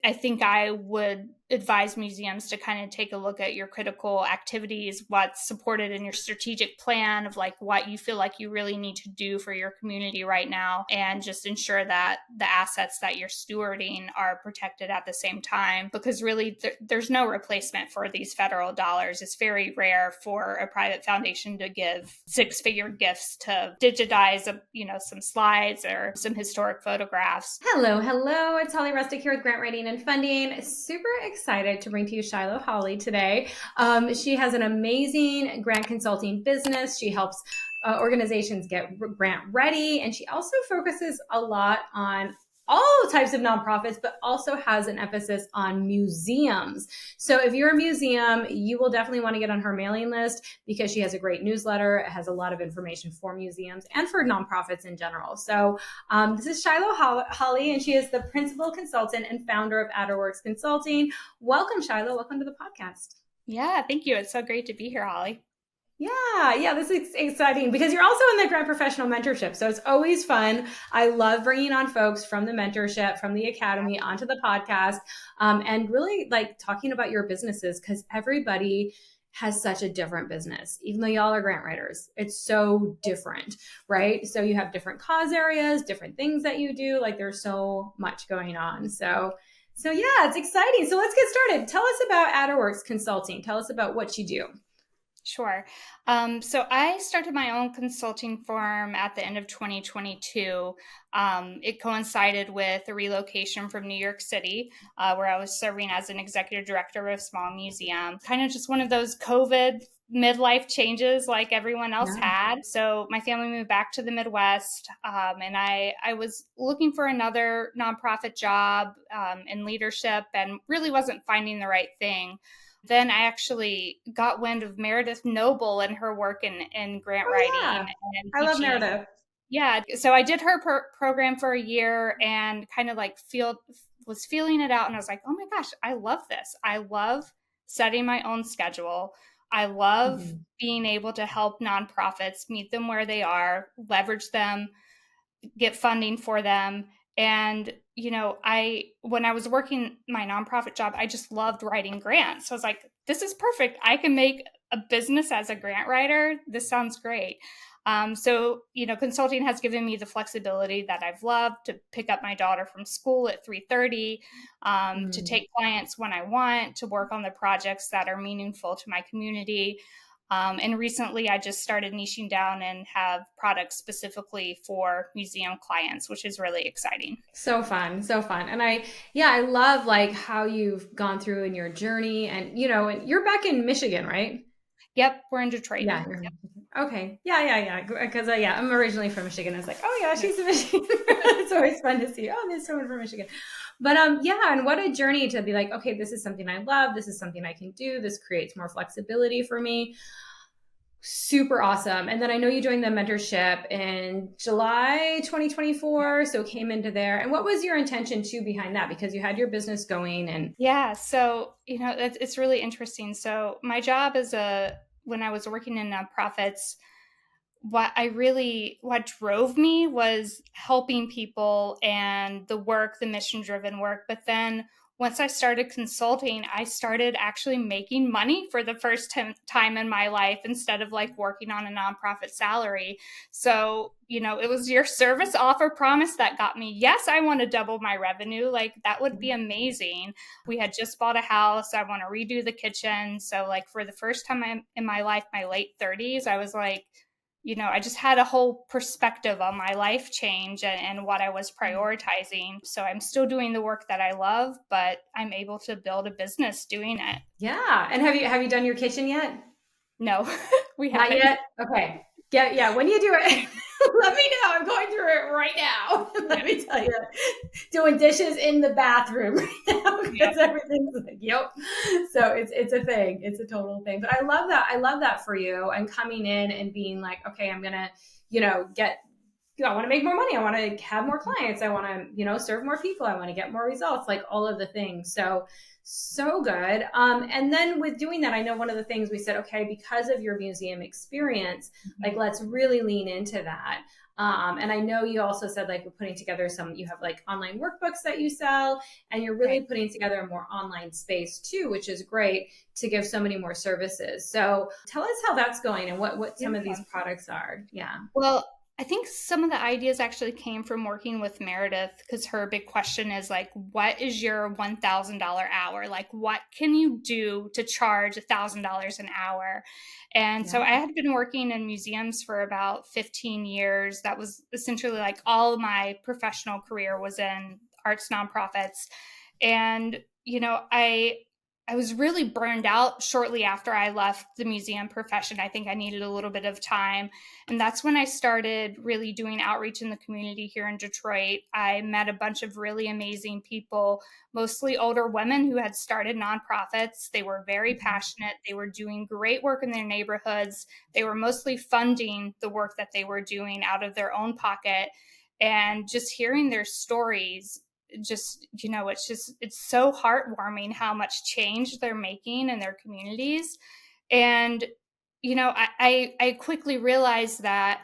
I think I would advise museums to kind of take a look at your critical activities, what's supported in your strategic plan of like what you feel like you really need to do for your community right now, and just ensure that the assets that you're stewarding are protected at the same time, because really there's no replacement for these federal dollars. It's very rare for a private foundation to give six-figure gifts to digitize some slides or some historic photographs. Hello. It's Holly Rustick here with Grant Writing and Funding. Super excited to bring to you Shiloh Holley today. She has an amazing grant consulting business. She helps organizations get grant ready, and she also focuses a lot on all types of nonprofits, but also has an emphasis on museums. So if you're a museum, you will definitely want to get on her mailing list because she has a great newsletter. It has a lot of information for museums and for nonprofits in general. So this is Shiloh Holley, and she is the principal consultant and founder of Adderworks Consulting. Welcome, Shiloh. Welcome to the podcast. Yeah, thank you. It's so great to be here, Holly. Yeah, this is exciting because you're also in the grant professional mentorship. So it's always fun. I love bringing on folks from the mentorship, from the academy onto the podcast, and really like talking about your businesses, because everybody has such a different business. Even though y'all are grant writers, it's so different, right? So you have different cause areas, different things that you do. Like there's so much going on. So yeah, it's exciting. So let's get started. Tell us about Adderworks Consulting. Tell us about what you do. Sure. So I started my own consulting firm at the end of 2022. It coincided with a relocation from New York City, where I was serving as an executive director of a small museum. Kind of just one of those COVID midlife changes like everyone else had. So my family moved back to the Midwest, and I was looking for another nonprofit job in leadership and really wasn't finding the right thing. Then I actually got wind of Meredith Noble and her work in grant writing. Yeah. And I love teaching. Meredith. Yeah. So I did her program for a year and kind of like was feeling it out. And I was like, oh my gosh, I love this. I love setting my own schedule. I love being able to help nonprofits meet them where they are, leverage them, get funding for them. And, when I was working my nonprofit job, I just loved writing grants. So I was like, this is perfect. I can make a business as a grant writer. This sounds great. Consulting has given me the flexibility that I've loved to pick up my daughter from school at 3:30, to take clients when I want, to work on the projects that are meaningful to my community. And recently I just started niching down and have products specifically for museum clients, which is really exciting. So fun. And I love like how you've gone through in your journey, and, and you're back in Michigan, right? Yep. We're in Detroit. Yeah. Yep. Okay. Yeah. Because I'm originally from Michigan. It's like, oh yeah, she's in Michigan. It's always fun to see, oh, there's someone from Michigan. But and what a journey to be like, okay, this is something I love. This is something I can do. This creates more flexibility for me. Super awesome. And then I know you joined the mentorship in July 2024. So came into there. And what was your intention too behind that? Because you had your business going and. Yeah. So, it's really interesting. So my job when I was working in nonprofits, what drove me was helping people and the mission-driven work. But then once I started consulting, I started actually making money for the first time in my life instead of like working on a nonprofit salary. So, it was your service offer promise that got me. Yes, I want to double my revenue. Like that would be amazing. We had just bought a house. I want to redo the kitchen. So like for the first time in my life, my late 30s, I was like, I just had a whole perspective on my life change and what I was prioritizing. So I'm still doing the work that I love, but I'm able to build a business doing it. Yeah. And have you done your kitchen yet? No, we haven't. Not yet? Okay. Yeah. When you do it, let me know. I'm going through it right now. Let me tell you, doing dishes in the bathroom right now because everything's like, yep. So it's a thing. It's a total thing. But I love that. I love that for you, and coming in and being like, okay, I'm gonna, I want to make more money. I want to have more clients. I want to, serve more people. I want to get more results, like all of the things. So good. And then with doing that, I know one of the things we said, okay, because of your museum experience, like let's really lean into that. And I know you also said like you're putting together you have like online workbooks that you sell, and you're really Right. putting together a more online space too, which is great to give so many more services. So tell us how that's going and what Yeah. some of these products are. Yeah. Well, I think some of the ideas actually came from working with Meredith, because her big question is like, what is your $1,000 hour? Like, what can you do to charge $1,000 an hour? And so Yeah. I had been working in museums for about 15 years. That was essentially like all of my professional career was in arts nonprofits. And, I was really burned out shortly after I left the museum profession. I think I needed a little bit of time, and that's when I started really doing outreach in the community here in Detroit. I met a bunch of really amazing people, mostly older women who had started nonprofits. They were very passionate. They were doing great work in their neighborhoods. They were mostly funding the work that they were doing out of their own pocket. And just hearing their stories, it's so heartwarming how much change they're making in their communities. And I quickly realized that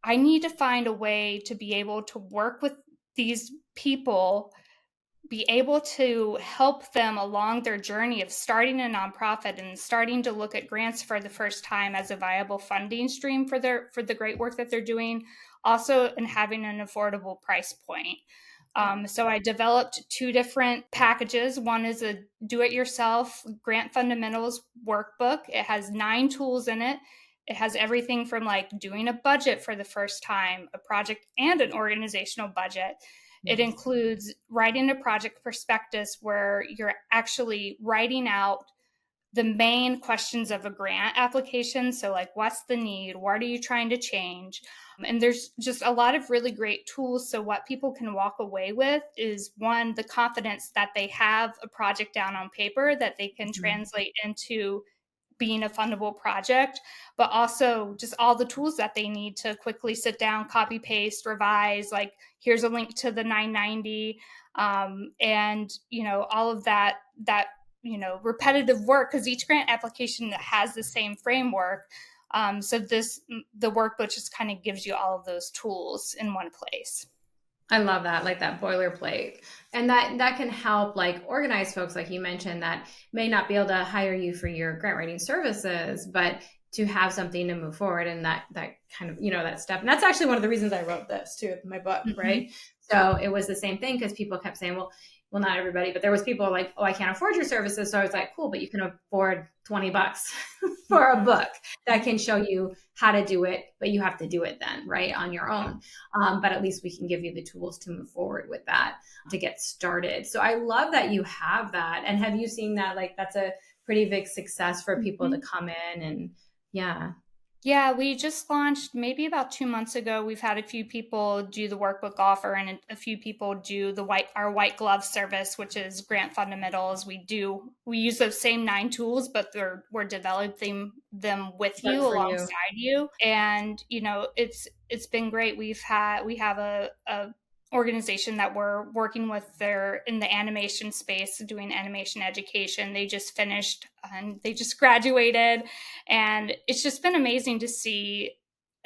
I need to find a way to be able to work with these people, be able to help them along their journey of starting a nonprofit and starting to look at grants for the first time as a viable funding stream for the great work that they're doing, also in having an affordable price point. So I developed two different packages. One is a do-it-yourself grant fundamentals workbook. It has 9 tools in it. It has everything from like doing a budget for the first time, a project and an organizational budget. It includes writing a project prospectus where you're actually writing out the main questions of a grant application. So, like, what's the need? What are you trying to change? And there's just a lot of really great tools. So, what people can walk away with is one, the confidence that they have a project down on paper that they can translate into being a fundable project, but also just all the tools that they need to quickly sit down, copy, paste, revise. Like, here's a link to the 990, and all of that repetitive work, because each grant application has the same framework. So the workbook just kind of gives you all of those tools in one place. I love that, like that boilerplate. And that can help like organize folks, like you mentioned, that may not be able to hire you for your grant writing services, but to have something to move forward and that kind of, that step. And that's actually one of the reasons I wrote this too, my book, right? So it was the same thing because people kept saying, well, not everybody, but there was people like, oh, I can't afford your services. So I was like, cool, but you can afford $20 for a book that can show you how to do it, but you have to do it then, right, on your own. But at least we can give you the tools to move forward with that to get started. So I love that you have that. And have you seen that? Like, that's a pretty big success for people to come in and yeah. Yeah, we just launched maybe about 2 months ago. We've had a few people do the workbook offer, and a few people do our white glove service, which is grant fundamentals. We use those same 9 tools, but we're developing them with you, alongside you. And it's been great. We have a organization that we're working with. They're in the animation space, doing animation education. They just finished and they just graduated, and it's just been amazing to see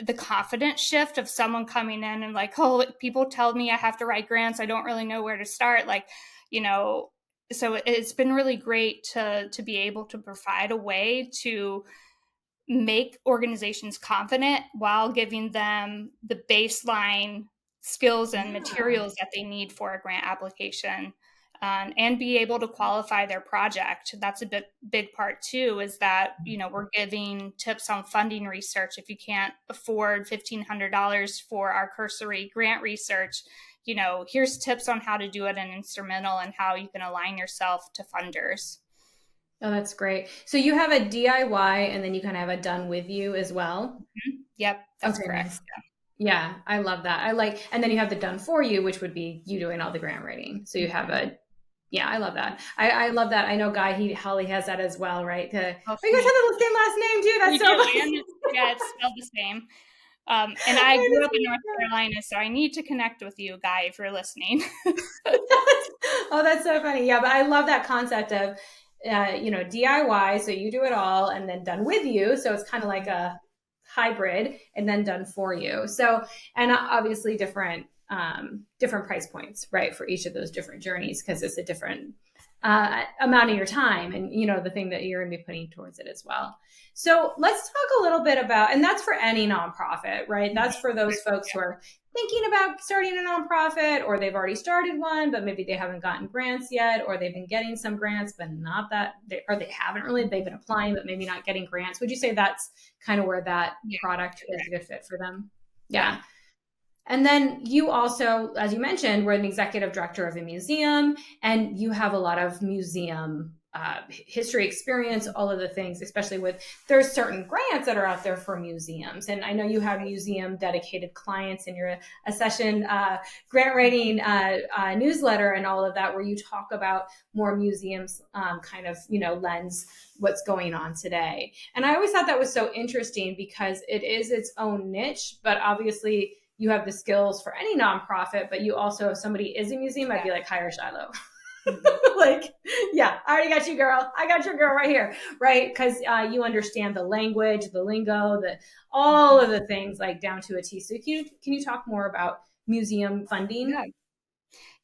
the confidence shift of someone coming in and like, oh, people tell me I have to write grants, I don't really know where to start. Like, so it's been really great to be able to provide a way to make organizations confident while giving them the baseline skills and materials that they need for a grant application, and be able to qualify their project. That's a big part too, is that, we're giving tips on funding research. If you can't afford $1,500 for our cursory grant research, here's tips on how to do it in instrumental and how you can align yourself to funders. Oh, that's great. So you have a DIY and then you kind of have a done with you as well? Mm-hmm. Yep, that's correct. Nice. Yeah, I love that. And then you have the done for you, which would be you doing all the grant writing. So you have I love that. I love that. I know Guy, Holly has that as well, right? You guys have the same last name too. That's so funny. Yeah, it's spelled the same. And I grew up in North Carolina, so I need to connect with you, Guy, if you're listening. Oh, that's so funny. Yeah, but I love that concept of, DIY. So you do it all and then done with you. So it's kind of like a hybrid and then done for you. So, and obviously different price points, right, for each of those different journeys, because it's a different amount of your time and, the thing that you're going to be putting towards it as well. So let's talk a little bit about, and that's for any nonprofit, right? That's for those folks who are thinking about starting a nonprofit, or they've already started one, but maybe they haven't gotten grants yet, or they've been getting some grants, but not that, or they haven't really, they've been applying, but maybe not getting grants. Would you say that's kind of where that product is a good fit for them? Yeah. And then you also, as you mentioned, were an executive director of a museum, and you have a lot of museum history experience, all of the things, especially with, there's certain grants that are out there for museums. And I know you have museum dedicated clients in your Accession grant writing newsletter and all of that, where you talk about more museums kind of, lens what's going on today. And I always thought that was so interesting, because it is its own niche, but obviously you have the skills for any nonprofit, but you also, if somebody is a museum, I'd be like, hire Shiloh. Like, yeah, I already got you, girl. I got your girl right here, right? Because you understand the language, the lingo, all of the things, like down to a T. So can you talk more about museum funding?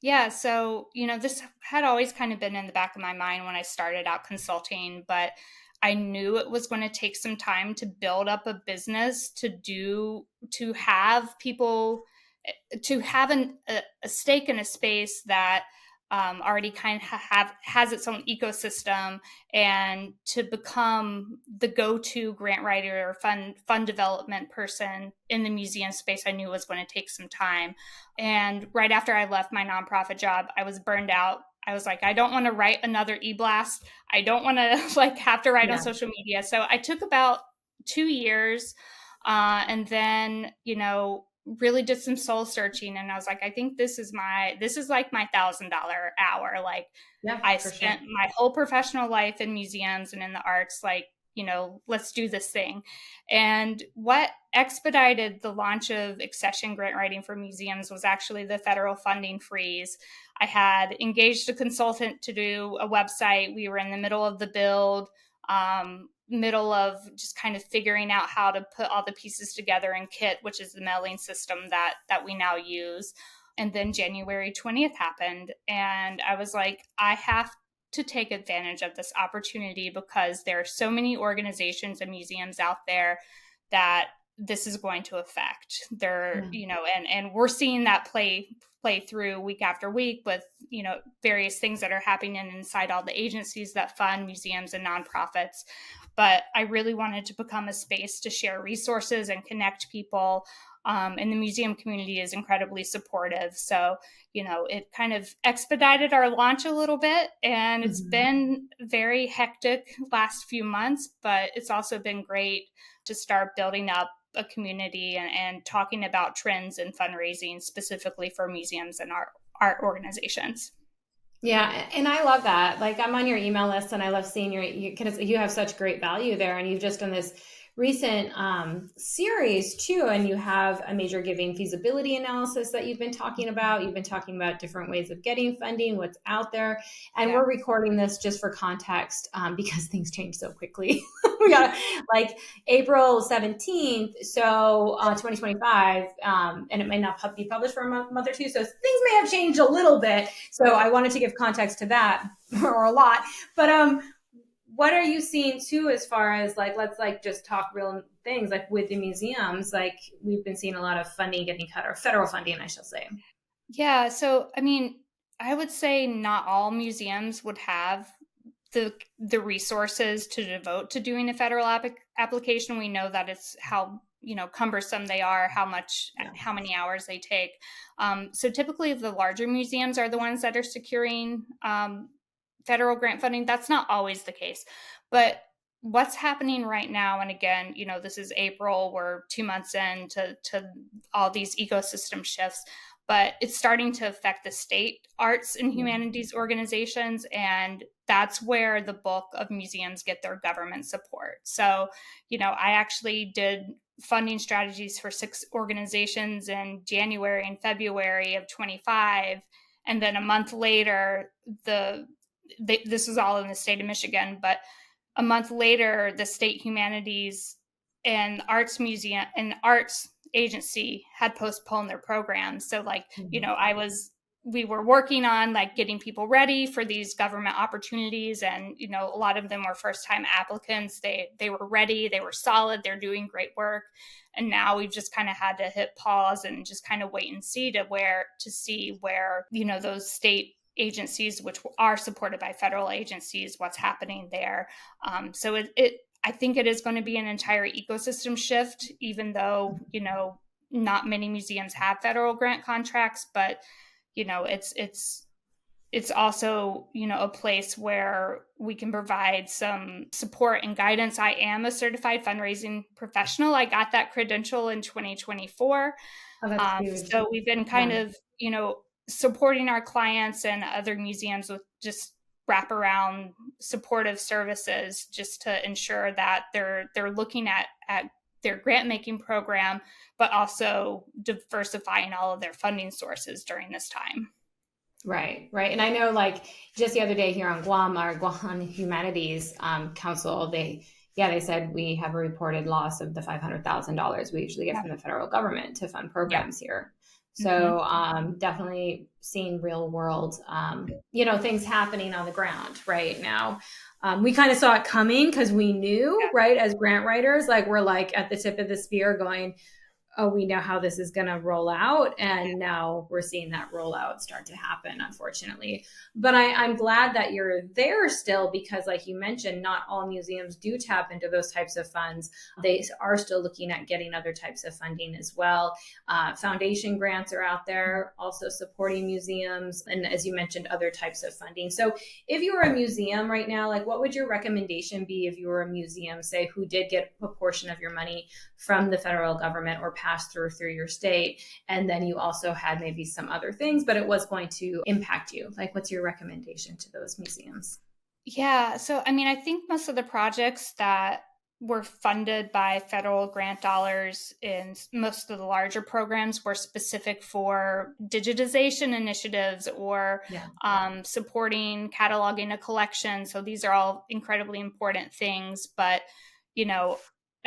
Yeah. So, this had always kind of been in the back of my mind when I started out consulting, but I knew it was going to take some time to build up a business, to have people, to have a stake in a space that already kind of has its own ecosystem, and to become the go-to grant writer or fund development person in the museum space. I knew it was going to take some time. And right after I left my nonprofit job, I was burned out. I was like, I don't want to write another e-blast. I don't want to have to write on social media. So I took about 2 years, and then, really did some soul searching. And I was like, I think this is like my $1,000 hour. Like, I spent my whole professional life in museums and in the arts, like, let's do this thing. And what expedited the launch of Accession grant writing for museums was actually the federal funding freeze. I had engaged a consultant to do a website. We were in the middle of the build, middle of just kind of figuring out how to put all the pieces together in Kit, which is the mailing system that we now use. And then January 20th happened. And I was like, I have to take advantage of this opportunity, because there are so many organizations and museums out there that this is going to affect. And we're seeing that play through week after week with, various things that are happening inside all the agencies that fund museums and nonprofits. But I really wanted to become a space to share resources and connect people. And the museum community is incredibly supportive. So, it kind of expedited our launch a little bit, and it's been very hectic last few months, but it's also been great to start building up a community and talking about trends in fundraising specifically for museums and art organizations. Yeah, and I love that. Like, I'm on your email list, and I love seeing because you have such great value there, and you've just done this recent series too, and you have a major giving feasibility analysis that you've been talking about. You've been talking about different ways of getting funding, what's out there, and we're recording this just for context, because things change so quickly. We got like April 17th, so 2025, and it may not be published for a month or two, so things may have changed a little bit. So I wanted to give context to that, or a lot, but what are you seeing too, as far as let's just talk real things, like with the museums, like we've been seeing a lot of funding getting cut, or federal funding, I shall say. Yeah. So, I would say not all museums would have the resources to devote to doing a federal application. We know that it's how, cumbersome they are, how many hours they take. So typically the larger museums are the ones that are securing federal grant funding. That's not always the case, but what's happening right now, and again, this is April, we're 2 months into all these ecosystem shifts, but it's starting to affect the state arts and humanities organizations, and that's where the bulk of museums get their government support. So, I actually did funding strategies for 6 organizations in January and February of 25, and then a month later, this was all in the state of Michigan, but a month later, the state humanities and arts museum and arts agency had postponed their programs. So like, we were working on like getting people ready for these government opportunities, and a lot of them were first time applicants. They were ready, they were solid, they're doing great work, and now we've just kind of had to hit pause and just kind of wait and see where those state agencies, which are supported by federal agencies, what's happening there. So I think it is going to be an entire ecosystem shift, even though not many museums have federal grant contracts, but it's also a place where we can provide some support and guidance. I am a certified fundraising professional. I got that credential in 2024. Oh, that's huge. So we've been kind of supporting our clients and other museums with just wraparound supportive services, just to ensure that they're looking at their grant making program, but also diversifying all of their funding sources during this time. Right. And I know, like, just the other day here on Guam, our Guam Humanities Council, they said we have a reported loss of the $500,000 we usually get from the federal government to fund programs here. So definitely seeing real world, things happening on the ground right now. We kind of saw it coming because we knew, right, as grant writers, like we're like at the tip of the spear going, oh, we know how this is going to roll out. And now we're seeing that rollout start to happen, unfortunately. But I'm glad that you're there still, because like you mentioned, not all museums do tap into those types of funds. They are still looking at getting other types of funding as well. Foundation grants are out there also supporting museums. And as you mentioned, other types of funding. So if you were a museum right now, like what would your recommendation be if you were a museum, say, who did get a portion of your money from the federal government or pass through your state, and then you also had maybe some other things, but it was going to impact you? Like, what's your recommendation to those museums? Yeah, so I mean, I think most of the projects that were funded by federal grant dollars in most of the larger programs were specific for digitization initiatives or supporting cataloging a collection. So these are all incredibly important things, but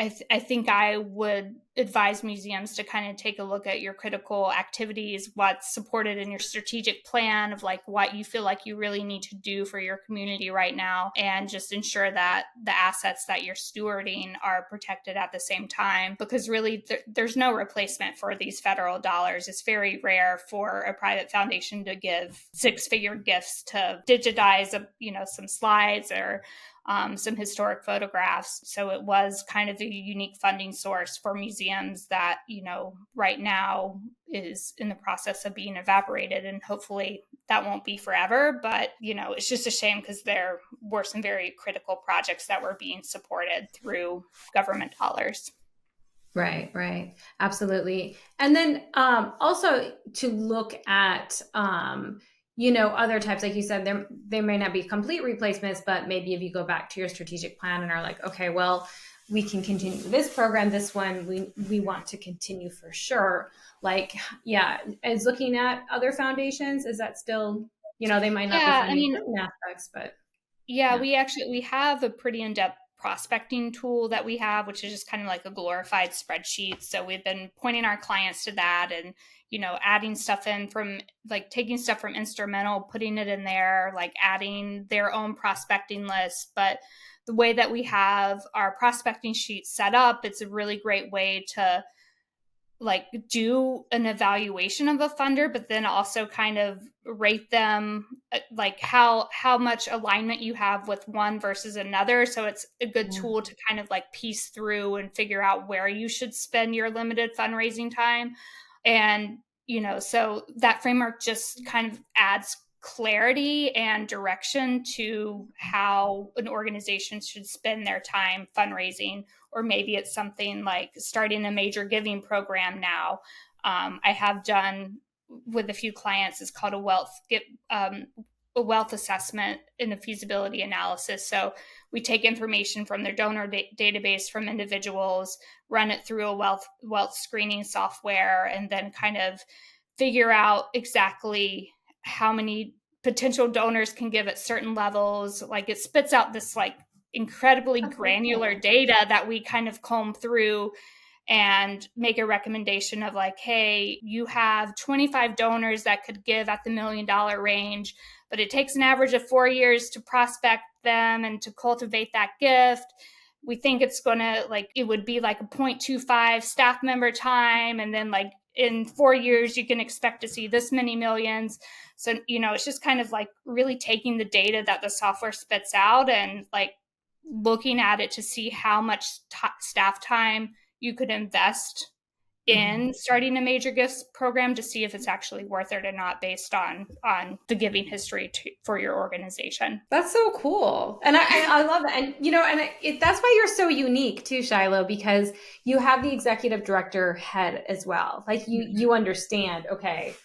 I think I would advise museums to kind of take a look at your critical activities, what's supported in your strategic plan of like what you feel like you really need to do for your community right now, and just ensure that the assets that you're stewarding are protected at the same time, because really there's no replacement for these federal dollars. It's very rare for a private foundation to give six-figure gifts to digitize some slides or some historic photographs. So it was kind of a unique funding source for museums that, right now is in the process of being evaporated. And hopefully that won't be forever. But, it's just a shame because there were some very critical projects that were being supported through government dollars. Right. Absolutely. And then also to look at other types, like you said, there may not be complete replacements, but maybe if you go back to your strategic plan and are like, okay, well, we can continue this program. This one we want to continue for sure. Like, is looking at other foundations, is that still, they might not be funding certain aspects, but. We have a pretty in-depth prospecting tool that we have, which is just kind of like a glorified spreadsheet. So we've been pointing our clients to that and, adding stuff in from like taking stuff from Instrumental, putting it in there, like adding their own prospecting list. But the way that we have our prospecting sheet set up, it's a really great way to like do an evaluation of a funder, but then also kind of rate them, like how much alignment you have with one versus another. So it's a good tool to kind of like piece through and figure out where you should spend your limited fundraising time. And, so that framework just kind of adds clarity and direction to how an organization should spend their time fundraising. Or maybe it's something like starting a major giving program now. I have done with a few clients, it's called a wealth assessment in a feasibility analysis. So we take information from their donor database from individuals, run it through a wealth screening software, and then kind of figure out exactly how many potential donors can give at certain levels. Like it spits out this like incredibly That's so granular cool. data that we kind of comb through and make a recommendation of like, hey, you have 25 donors that could give at the $1 million range, but it takes an average of 4 years to prospect them and to cultivate that gift. We think it's going to like, it would be like a 0.25 staff member time. And then like in 4 years, you can expect to see this many millions. So, it's just kind of like really taking the data that the software spits out and like looking at it to see how much staff time you could invest Mhm. in starting a major gifts program to see if it's actually worth it or not based on the giving history for your organization. That's so cool. And I love that. And, that's why you're so unique too, Shiloh, because you have the executive director head as well. Like you understand, okay,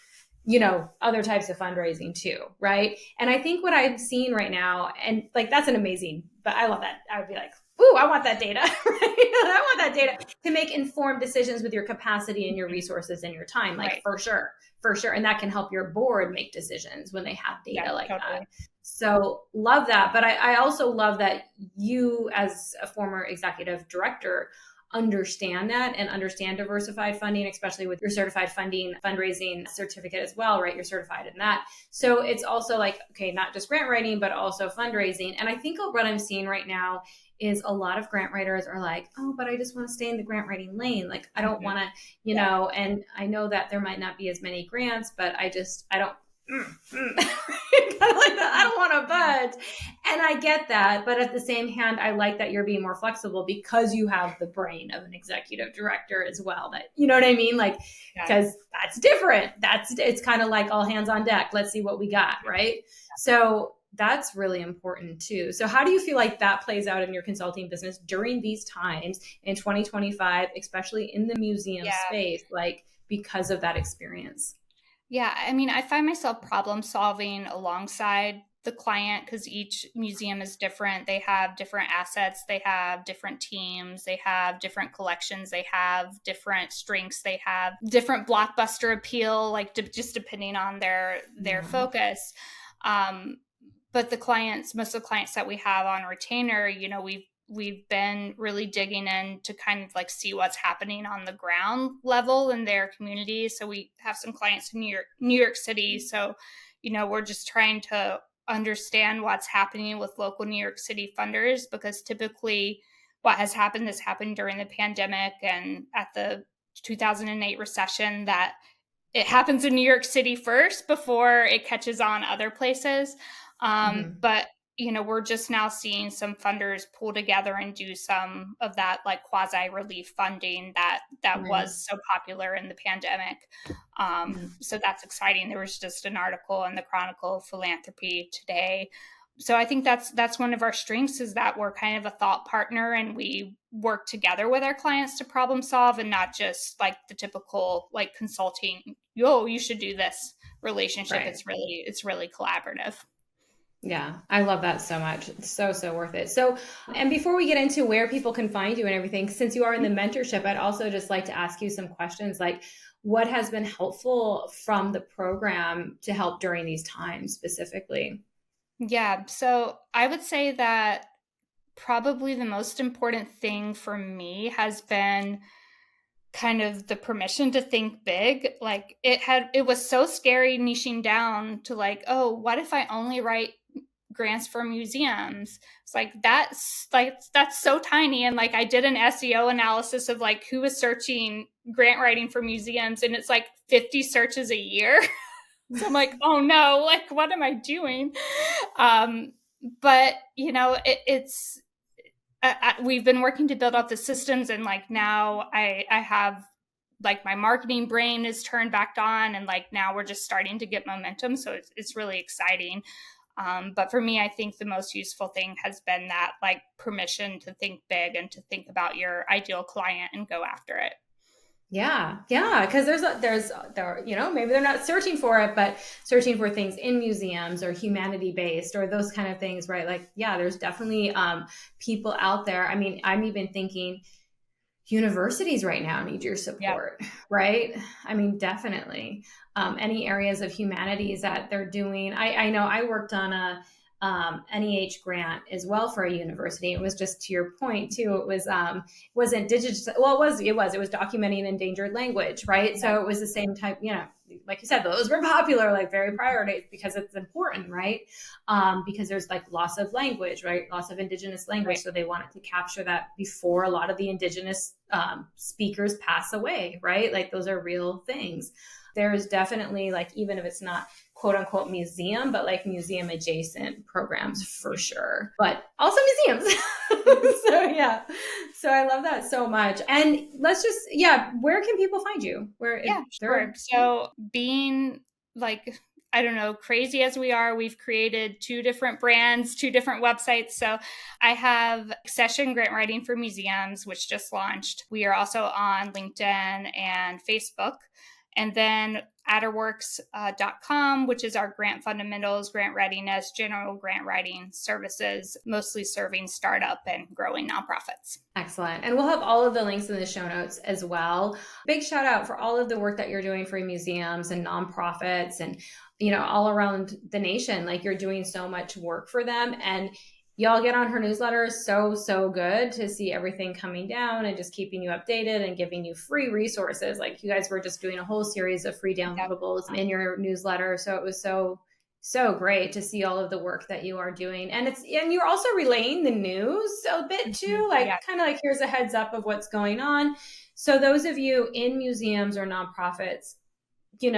other types of fundraising too, right? And I think what I'm seeing right now, and like that's an amazing, but I love that. I would be like, ooh, I want that data, right? I want that data to make informed decisions with your capacity and your resources and your time, like Right. for sure. And that can help your board make decisions when they have data like Totally. that. So love that. But I also love that you, as a former executive director, understand that and understand diversified funding, especially with your certified funding fundraising certificate as well, right? You're certified in that. So it's also like, okay, not just grant writing, but also fundraising. And I think what I'm seeing right now is a lot of grant writers are like, oh, but I just want to stay in the grant writing lane. Like, I don't want to, and I know that there might not be as many grants, but I don't, kind of like that. I don't want to budge. And I get that. But at the same hand, I like that you're being more flexible because you have the brain of an executive director as well. That, you know what I mean? Like, because that's different. It's kind of like all hands on deck. Let's see what we got. Right. So that's really important too. So how do you feel like that plays out in your consulting business during these times in 2025, especially in the museum space, like because of that experience? Yeah, I mean, I find myself problem solving alongside the client because each museum is different. They have different assets, they have different teams, they have different collections, they have different strengths, they have different blockbuster appeal, like just depending on their focus. But most of the clients that we have on retainer, we've been really digging in to kind of like see what's happening on the ground level in their community. So we have some clients in New York City. So, we're just trying to understand what's happening with local New York City funders, because typically what has happened during the pandemic and at the 2008 recession, that it happens in New York City first before it catches on other places. But we're just now seeing some funders pull together and do some of that like quasi relief funding that was so popular in the pandemic. So that's exciting. There was just an article in the Chronicle of Philanthropy today. So I think that's one of our strengths, is that we're kind of a thought partner and we work together with our clients to problem solve, and not just like the typical like consulting, you should do this relationship. Right. It's really collaborative. Yeah, I love that so much. It's so, so worth it. So, and before we get into where people can find you and everything, since you are in the mentorship, I'd also just like to ask you some questions like, what has been helpful from the program to help during these times specifically? Yeah, so I would say that probably the most important thing for me has been kind of the permission to think big. Like it was so scary niching down to like, oh, what if I only write grants for museums? It's like that's so tiny. And like I did an SEO analysis of like who was searching grant writing for museums, and it's like 50 searches a year. So I'm like, oh no, like what am I doing? But it's we've been working to build up the systems, and like now I have like my marketing brain is turned back on, and like now we're just starting to get momentum. So it's really exciting. But for me, I think the most useful thing has been that like permission to think big and to think about your ideal client and go after it. Yeah. Yeah. Cause maybe they're not searching for it, but searching for things in museums or humanity based or those kind of things, right? Like, yeah, there's definitely, people out there. I mean, I'm even thinking universities right now need your support, right? I mean, definitely. Any areas of humanities that they're doing. I know I worked on NEH grant as well for a university. It was just to your point too. It wasn't digital. Well, it was documenting endangered language, right? So it was the same type, like you said, those were popular, like very priority because it's important, right? Because there's like loss of language, right? Loss of indigenous language. Right. So they wanted to capture that before a lot of the indigenous speakers pass away, right? Like those are real things. There's definitely, like, even if it's not quote unquote museum, but like museum adjacent programs for sure, but also museums. So I love that so much. And let's just, where can people find you? Sure. So being like, I don't know, crazy as we are, we've created 2 different brands, 2 different websites. So I have Accession Grant Writing for Museums, which just launched. We are also on LinkedIn and Facebook. And then adderworks.com, which is our grant fundamentals, grant readiness, general grant writing services, mostly serving startup and growing nonprofits. Excellent. And we'll have all of the links in the show notes as well. Big shout out for all of the work that you're doing for museums and nonprofits and, all around the nation. Like, you're doing so much work for them. And y'all get on her newsletter. So good to see everything coming down and just keeping you updated and giving you free resources. Like, you guys were just doing a whole series of free downloadables in your newsletter. So it was so great to see all of the work that you are doing. And you're also relaying the news a bit too, kind of like, here's a heads up of what's going on. So those of you in museums or nonprofits, you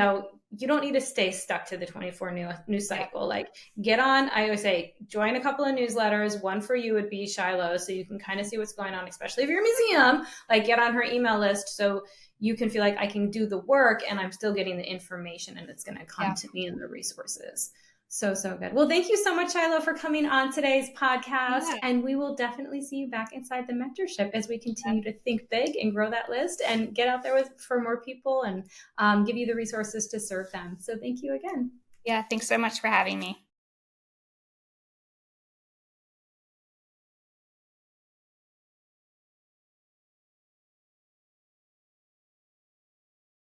don't need to stay stuck to the 24 news cycle. Like, get on, I always say, join a couple of newsletters. One for you would be Shiloh, so you can kind of see what's going on, especially if you're a museum. Like, get on her email list so you can feel like I can do the work and I'm still getting the information and it's going to come to me in the resources. So good. Well, thank you so much, Shiloh, for coming on today's podcast. Yeah. And we will definitely see you back inside the mentorship as we continue to think big and grow that list and get out there for more people and give you the resources to serve them. So thank you again. Yeah, thanks so much for having me.